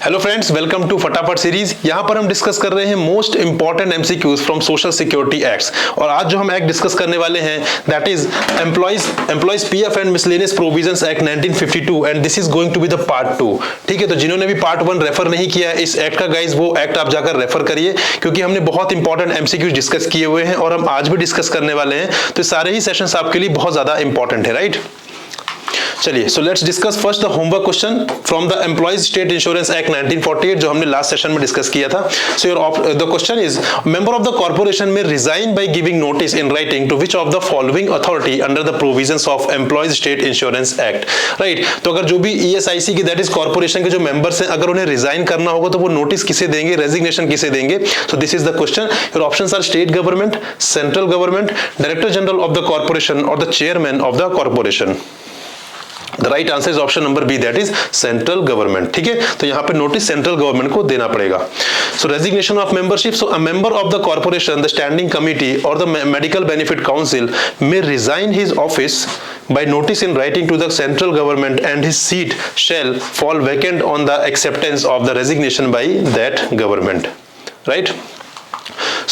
Hello friends, welcome to फटाफट series. यहाँ पर हम डिस्कस कर रहे हैं most important MCQs from social security acts. और आज जो हम एक्ट डिस्कस करने वाले हैं that is employees PF and miscellaneous provisions act 1952 and this is going to be the part 2। ठीक है, तो जिन्होंने भी पार्ट 1 रेफर नहीं किया है इस एक्ट का गाइज, वो एक्ट आप जाकर रेफर करिए, क्योंकि हमने बहुत इंपॉर्टेंट एमसीक्यूज डिस्कस किए हुए हैं और हम आज भी डिस्कस करने वाले हैं। तो सारे ही सेशंस आपके लिए बहुत ज्यादा इंपॉर्टेंट है, राइट? चलिए, so let's discuss first the homework question from the employees state insurance act 1948 जो हमने लास्ट सेशन में डिस्कस किया था। So the question is, member of the corporation may resign by giving notice in writing to which of the following authority under the provisions of employees state insurance act. Right, तो अगर जो भी ESIC की that is corporation के जो members हैं, अगर उन्हें रिजाइन करना होगा तो वो नोटिस किसे देंगे, रेजिग्नेशन किसे देंगे? So this is the question. Your options are state government, central government, director general of the corporation और the chairman of the corporation. The right answer is option number B, that is central government. ठीक है, तो यहाँ पे notice central government को देना पड़ेगा। So resignation of membership. So a member of the corporation, the standing committee or the medical benefit council may resign his office by notice in writing to the central government and his seat shall fall vacant on the acceptance of the resignation by that government. Right?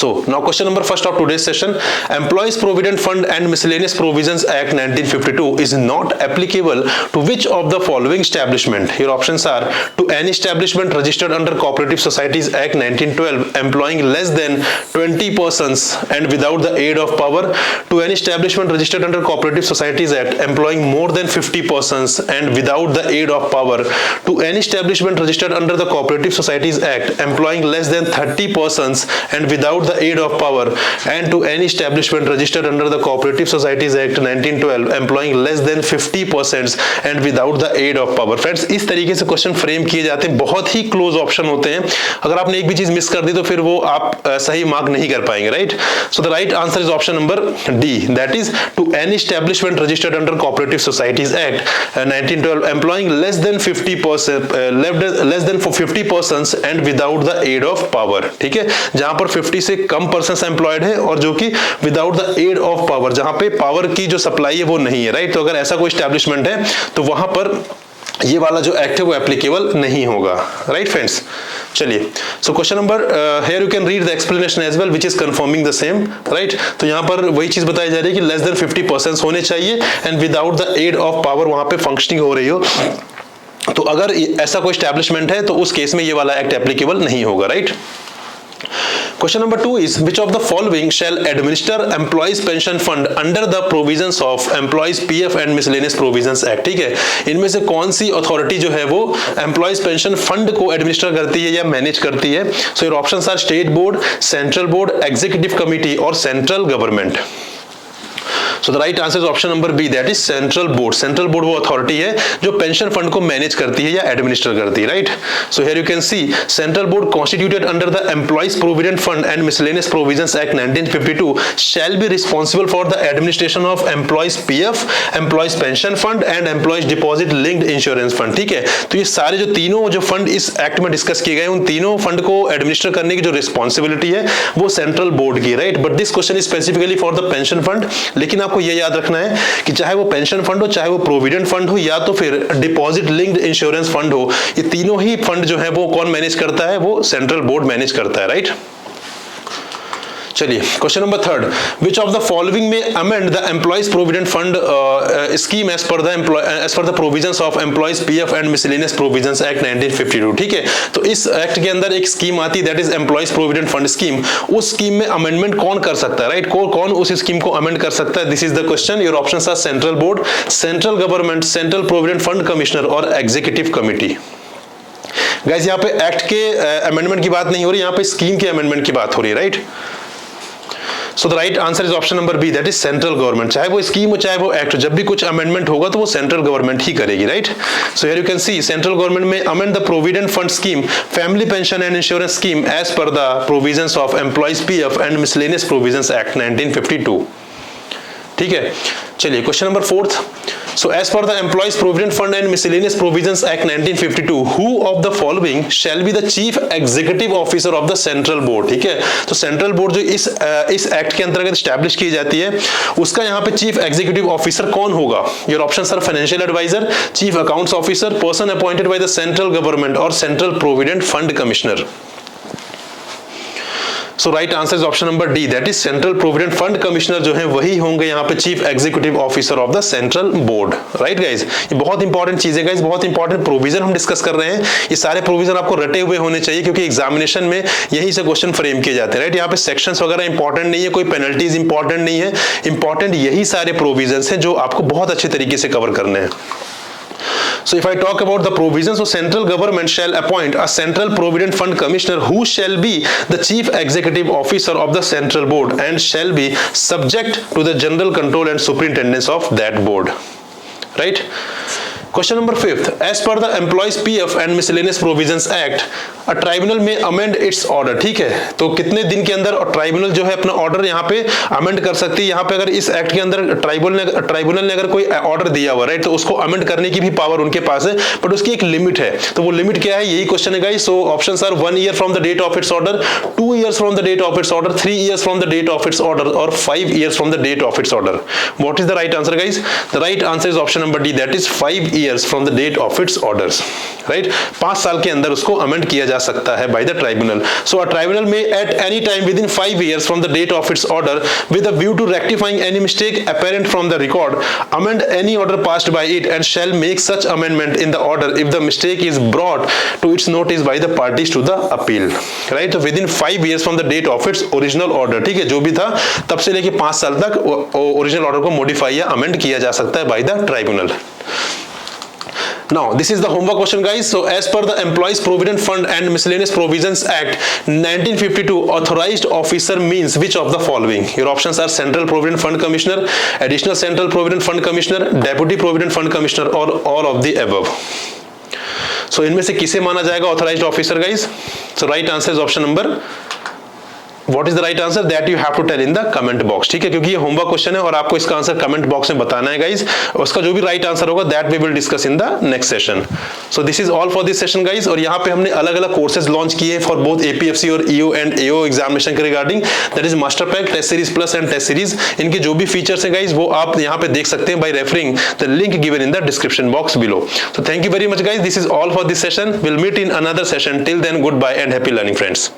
So now question number first of today's session. Employees Provident Fund and Miscellaneous Provisions Act 1952 is not applicable to which of the following establishment? Your options are to any establishment registered under Cooperative Societies Act 1912 employing less than 20 persons and without the aid of power, to any establishment registered under Cooperative Societies Act employing more than 50 persons and without the aid of power, to any establishment registered under the Cooperative Societies Act employing less than 30 persons and without the aid of power, and to any establishment registered under the Cooperative Societies Act 1912 employing less than 50% and without the aid of power. Friends, इस तरीके से question frame किए जाते हैं, बहुत ही close option होते हैं। अगर आपने एक भी चीज मिस कर दी तो फिर वो आप सही मार्क नहीं कर पाएंगे, right? So the right answer is option number D, that is to any establishment registered under cooperative societies act 1912 employing less than 50 persons and without the aid of power। ठीक है, जहां पर 50 से कम पर्सन्स एम्प्लॉयड है और जो कि without the aid of power, जहां पे पावर की जो सप्लाई है वो नहीं है, राइट? तो अगर ऐसा कोई एस्टैब्लिशमेंट है तो वहां पर ये वाला जो एक्ट है वो एप्लीकेबल नहीं होगा, राइट फ्रेंड्स? चलिए, so question number here you can read the explanation as well which is confirming the same, right? तो यहाँ पर वही चीज बताई जा रही है कि लेस देन 50 पर्सन्स होने चाहिए and without the aid of power वहां पे फंक्शनिंग हो रही हो। तो अगर ऐसा कोई एस्टैब्लिशमेंट है तो उस केस में ये वाला एक्ट एप्लीकेबल नहीं होगा, right? Question number 2 is, which of the following shall administer employees pension fund under the provisions of employees PF and miscellaneous provisions act? ठीक है, इनमें से कौन सी अथॉरिटी जो है वो एम्प्लॉइज पेंशन फंड को एडमिनिस्टर करती है या मैनेज करती है? So your options are state board, central board, executive committee और central government. So the right answer is option number B, that is central board. Central board वो authority है जो पेंशन फंड को मैनेज करती है या एडमिनिस्टर करती है, right? So here you can see central board constituted under the Employees Provident Fund and Miscellaneous Provisions Act 1952 shall be responsible for the administration of employees PF, employees pension fund and employees deposit linked insurance fund। ठीक है, तो ये सारे जो तीनों जो fund इस act में डिस्कस किए गए उन तीनों फंड को एडमिनिस्टर करने की जो रिस्पॉन्सिबिलिटी है वो सेंट्रल बोर्ड की है, right? But this question is specifically for the pension fund. लेकिन आपको ये याद रखना है कि चाहे वो पेंशन फंड हो, चाहे वो प्रोविडेंट फंड हो या तो फिर डिपॉजिट लिंक्ड इंश्योरेंस फंड हो, ये तीनों ही फंड जो है वो कौन मैनेज करता है? वो सेंट्रल बोर्ड मैनेज करता है, राइट? चलिए, question number 3, which of the following may amend the employees provident fund scheme as per the provisions of employees PF and miscellaneous provisions act 1952। ठीक है, तो इस एक्ट के अंदर एक स्कीम आती है that is employees provident fund scheme. उस स्कीम में अमेंडमेंट कौन कर सकता है, राइट? कौन उस स्कीम को अमेंड कर सकता है? This is the question. Your options are central board, central government, central provident fund commissioner और एग्जीक्यूटिव कमिटी। गाइस, यहाँ पे एक्ट के अमेंडमेंट की बात नहीं हो रही, यहाँ पे स्कीम के अमेंडमेंट की बात हो रही है, right? So the right answer is option number B, that is central government. चाहे वो स्कीम हो चाहे वो एक्ट हो, जब भी कुछ अमेंडमेंट होगा तो वो सेंट्रल गवर्नमेंट ही करेगी, right? So here you can see central government may amend the provident fund scheme, family pension and insurance scheme as per the provisions of employees PF and miscellaneous provisions act 1952। ठीक है, चलिए question नंबर 4th. So as per the Employees Provident Fund and Miscellaneous Provisions Act 1952, who of the following shall be the Chief Executive Officer of the Central Board? ठीक है, तो central board जो इस act के अंतर्गत स्टैब्लिश की जाती है, उसका यहाँ पे चीफ एग्जीक्यूटिव ऑफिसर कौन होगा? Your option are financial advisor, chief accounts officer, person appointed by the central government और central provident fund commissioner. So right answer is option number D, that is central provident fund commissioner जो है वही होंगे यहाँ पे chief executive officer of the central board. Right guys, ये बहुत important चीज है गाइज, बहुत इंपॉर्टेंट प्रोविजन हम डिस्कस कर रहे हैं. ये सारे प्रोविजन आपको रटे हुए होने चाहिए क्योंकि एग्जामिनेशन में यही से क्वेश्चन फ्रेम किए जाते हैं. राइट, यहाँ पे सेक्शंस वगैरह इंपॉर्टेंट नहीं है, कोई पेनल्टीज इंपॉर्टेंट नहीं है, इंपॉर्टेंट यही सारे प्रोविजन हैं जो आपको बहुत अच्छे तरीके से कवर करने हैं. So if I talk about the provisions, so central government shall appoint a central provident fund commissioner who shall be the chief executive officer of the central board and shall be subject to the general control and superintendence of that board. Right? Question number 5th. As per the Employees PF and Miscellaneous Provisions Act, a tribunal may amend its order. ठीक है, तो कितने दिन के अंदर tribunal जो है अपना ऑर्डर यहाँ पे अमेंड कर सकती है? यहाँ पे अगर इस एक्ट के अंदर ट्राइब्यूनल ने अगर कोई ऑर्डर दिया हुआ, राइट, तो उसको अमेंड करने की भी पावर उनके पास है, बट उसकी एक लिमिट है. तो वो लिमिट क्या है, यही क्वेश्चन है guys. So options are 1 year from the date of its order, 2 years from the date of its order, 3 years from the date of its order और 5 years from the date of its order. What is the right answer guys? The right answer is option number D, that is 5 years from the date of its orders. Right, 5 साल के अंदर उसको amend किया जा सकता है by the tribunal. So a tribunal may at any time within 5 years from the date of its order with a view to rectifying any mistake apparent from the record, amend any order passed by it and shall make such amendment in the order if the mistake is brought to its notice by the parties to the appeal. Right, so within 5 years from the date of its original order, ठीक है, जो भी था तब से लेके 5 साल तक ओरिजिनल ऑर्डर को मॉडिफाई या अमेंड किया जा सकता है by the tribunal. Now this is the homework question guys. So as per the Employees Provident Fund and Miscellaneous Provisions Act 1952, authorized officer means which of the following? Your options are Central Provident Fund Commissioner, Additional Central Provident Fund Commissioner, Deputy Provident Fund Commissioner or all of the above. So इनमें से किसे माना जाएगा authorized officer guys? So right answer is option number, What is the right answer? That you have to tell in the comment box. ठीक है, क्योंकि ये homework question है और आपको इसका आंसर कमेंट बॉक्स में बताना है गाइज. उसका जो भी राइट आंसर होगा that we will discuss in the next session. So this is all for this session guys. और यहाँ पे हमने अलग अलग कोर्सेज लॉन्च किए फॉर बोथ एपीएफसी और ईओ एंड एओ एग्जामिनेशन के regarding. That is master pack, test series plus and test series. इनके जो भी फीचर्स हैं गाइज वो आप यहाँ पे देख सकते हैं by referring the link given in the description box below. So thank you very much guys. This is all for this session. Will meet in another session. Till then good bye and happy learning friends.